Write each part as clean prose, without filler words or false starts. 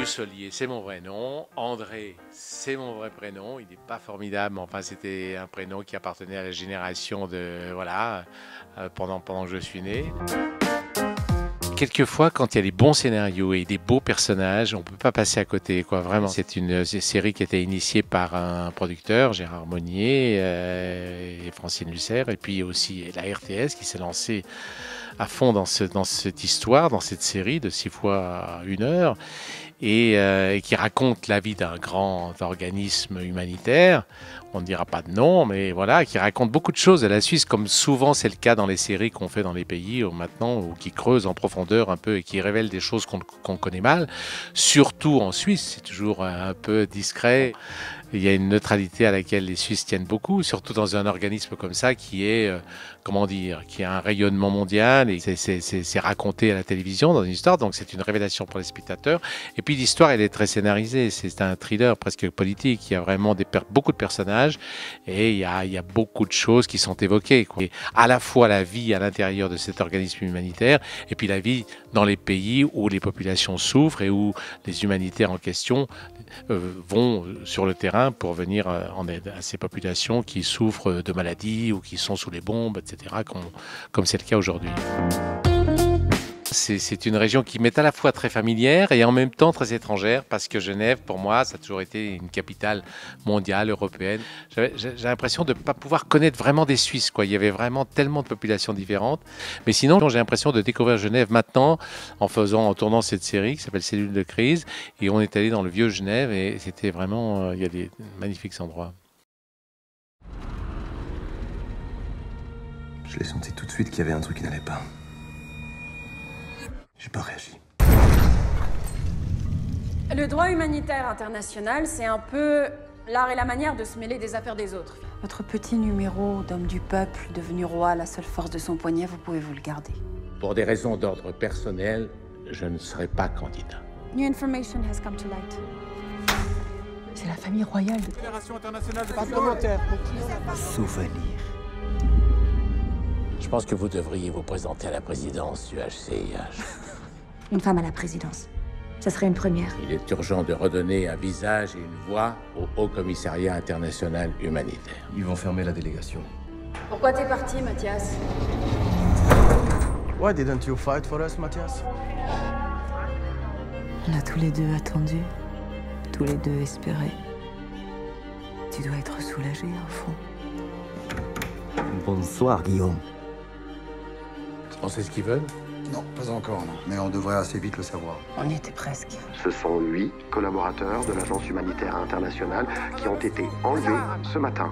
Mussolier, c'est mon vrai nom. André, c'est mon vrai prénom. Il n'est pas formidable, mais enfin, c'était un prénom qui appartenait à la génération de. Voilà, pendant que je suis né. Quelquefois, quand il y a des bons scénarios et des beaux personnages, on ne peut pas passer à côté, quoi. Vraiment, c'est une série qui a été initiée par un producteur, Gérard Monnier et Francine Lucère, et puis aussi la RTS qui s'est lancée à fond dans cette histoire, dans cette série de 6 fois 1 heure, et qui raconte la vie d'un grand organisme humanitaire. On ne dira pas de nom, mais voilà, qui raconte beaucoup de choses de la Suisse, comme souvent c'est le cas dans les séries qu'on fait dans les pays maintenant, ou qui creusent en profondeur un peu et qui révèlent des choses qu'on connaît mal. Surtout en Suisse, c'est toujours un peu discret. Il y a une neutralité à laquelle les Suisses tiennent beaucoup, surtout dans un organisme comme ça qui est, comment dire, qui a un rayonnement mondial et c'est raconté à la télévision dans une histoire, donc c'est une révélation pour les spectateurs. Et puis l'histoire, elle est très scénarisée, c'est un thriller presque politique, il y a vraiment beaucoup de personnages et il y a beaucoup de choses qui sont évoquées, quoi. Et à la fois la vie à l'intérieur de cet organisme humanitaire et puis la vie dans les pays où les populations souffrent et où les humanitaires en question vont sur le terrain pour venir en aide à ces populations qui souffrent de maladies ou qui sont sous les bombes, etc., comme c'est le cas aujourd'hui. C'est une région qui m'est à la fois très familière et en même temps très étrangère, parce que Genève, pour moi, ça a toujours été une capitale mondiale, européenne. J'ai l'impression de ne pas pouvoir connaître vraiment des Suisses, quoi. Il y avait vraiment tellement de populations différentes. Mais sinon, j'ai l'impression de découvrir Genève maintenant en tournant cette série qui s'appelle Cellule de crise. Et on est allé dans le vieux Genève et c'était vraiment, il y a des magnifiques endroits. Je l'ai senti tout de suite qu'il y avait un truc qui n'allait pas. J'ai pas réagi. Le droit humanitaire international, c'est un peu l'art et la manière de se mêler des affaires des autres. Votre petit numéro d'homme du peuple, devenu roi, la seule force de son poignet, vous pouvez vous le garder. Pour des raisons d'ordre personnel, je ne serai pas candidat. New information has come to light. C'est la famille royale de Fédération internationale de parlementaires. Souvenir. Je pense que vous devriez vous présenter à la présidence du HCIH. Une femme à la présidence. Ça serait une première. Il est urgent de redonner un visage et une voix au Haut Commissariat international humanitaire. Ils vont fermer la délégation. Pourquoi t'es parti, Mathias? Why didn't you fight for us, Mathias? On a tous les deux attendu, tous les deux espéré. Tu dois être soulagé, au fond. Bonsoir, Guillaume. On sait ce qu'ils veulent? Non, pas encore, non. Mais on devrait assez vite le savoir. On y était presque. Ce sont 8 collaborateurs de l'Agence humanitaire internationale qui ont été enlevés ce matin.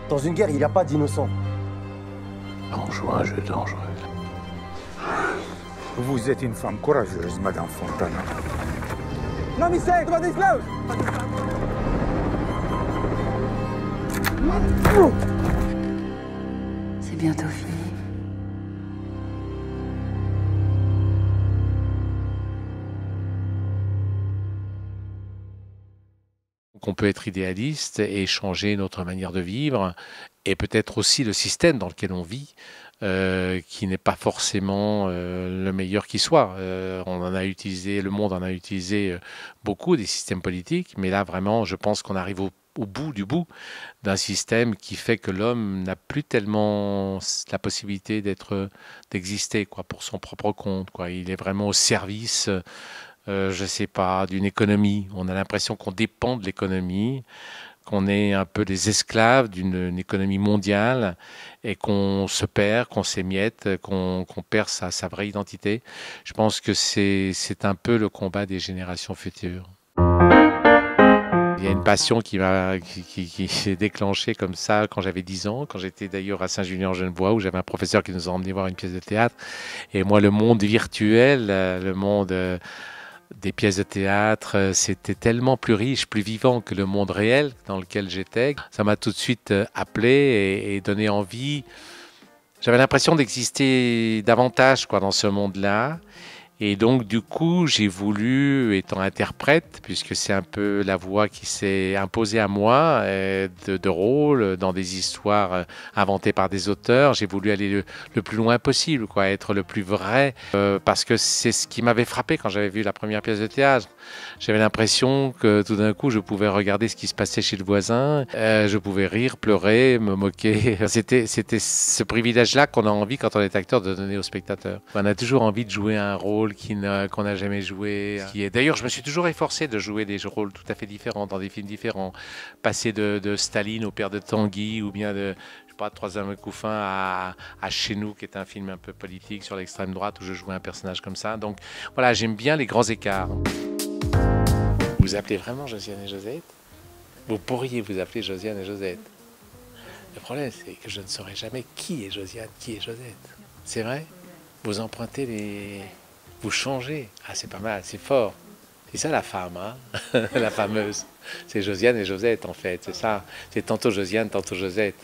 Dans une guerre, il n'y a pas d'innocents. On joue un jeu dangereux. Vous êtes une femme courageuse, Madame Fontana. Non, Michel, toi, d'Islam! C'est bientôt fini. Qu'on peut être idéaliste et changer notre manière de vivre, et peut-être aussi le système dans lequel on vit, qui n'est pas forcément le meilleur qui soit. Le monde en a utilisé beaucoup des systèmes politiques, mais là vraiment, je pense qu'on arrive au bout du bout d'un système qui fait que l'homme n'a plus tellement la possibilité d'exister, quoi, pour son propre compte, quoi. Il est vraiment au service, je sais pas, d'une économie. On a l'impression qu'on dépend de l'économie, qu'on est un peu des esclaves d'une économie mondiale et qu'on se perd, qu'on s'émiette, qu'on perd sa vraie identité. Je pense que c'est un peu le combat des générations futures. Il y a une passion qui s'est déclenchée comme ça quand j'avais 10 ans, quand j'étais d'ailleurs à Saint-Julien-en-Genevois, où j'avais un professeur qui nous a emmenés voir une pièce de théâtre. Et moi, le monde virtuel, le monde des pièces de théâtre, c'était tellement plus riche, plus vivant que le monde réel dans lequel j'étais. Ça m'a tout de suite appelé et donné envie. J'avais l'impression d'exister davantage, quoi, dans ce monde-là. Et donc, du coup, j'ai voulu, étant interprète, puisque c'est un peu la voix qui s'est imposée à moi, de rôle dans des histoires inventées par des auteurs, j'ai voulu aller le plus loin possible, quoi, être le plus vrai, parce que c'est ce qui m'avait frappé quand j'avais vu la première pièce de théâtre. J'avais l'impression que tout d'un coup, je pouvais regarder ce qui se passait chez le voisin, je pouvais rire, pleurer, me moquer. C'était ce privilège-là qu'on a envie, quand on est acteur, de donner au spectateur. On a toujours envie de jouer un rôle qu'on n'a jamais joué. D'ailleurs, je me suis toujours efforcé de jouer des rôles tout à fait différents, dans des films différents. Passer de Staline au père de Tanguy, ou bien de, je sais pas, Troisième Couffin à Chez nous, qui est un film un peu politique sur l'extrême droite, où je jouais un personnage comme ça. Donc voilà, j'aime bien les grands écarts. Vous appelez vraiment Josiane et Josette? Vous pourriez vous appeler Josiane et Josette. Le problème, c'est que je ne saurais jamais qui est Josiane, qui est Josette. C'est vrai? Vous empruntez les... Vous changez. Ah, c'est pas mal, c'est fort. C'est ça la femme, hein. La fameuse. C'est Josiane et Josette, en fait, c'est ça. C'est tantôt Josiane, tantôt Josette.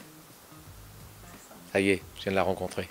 Ça y est, je viens de la rencontrer.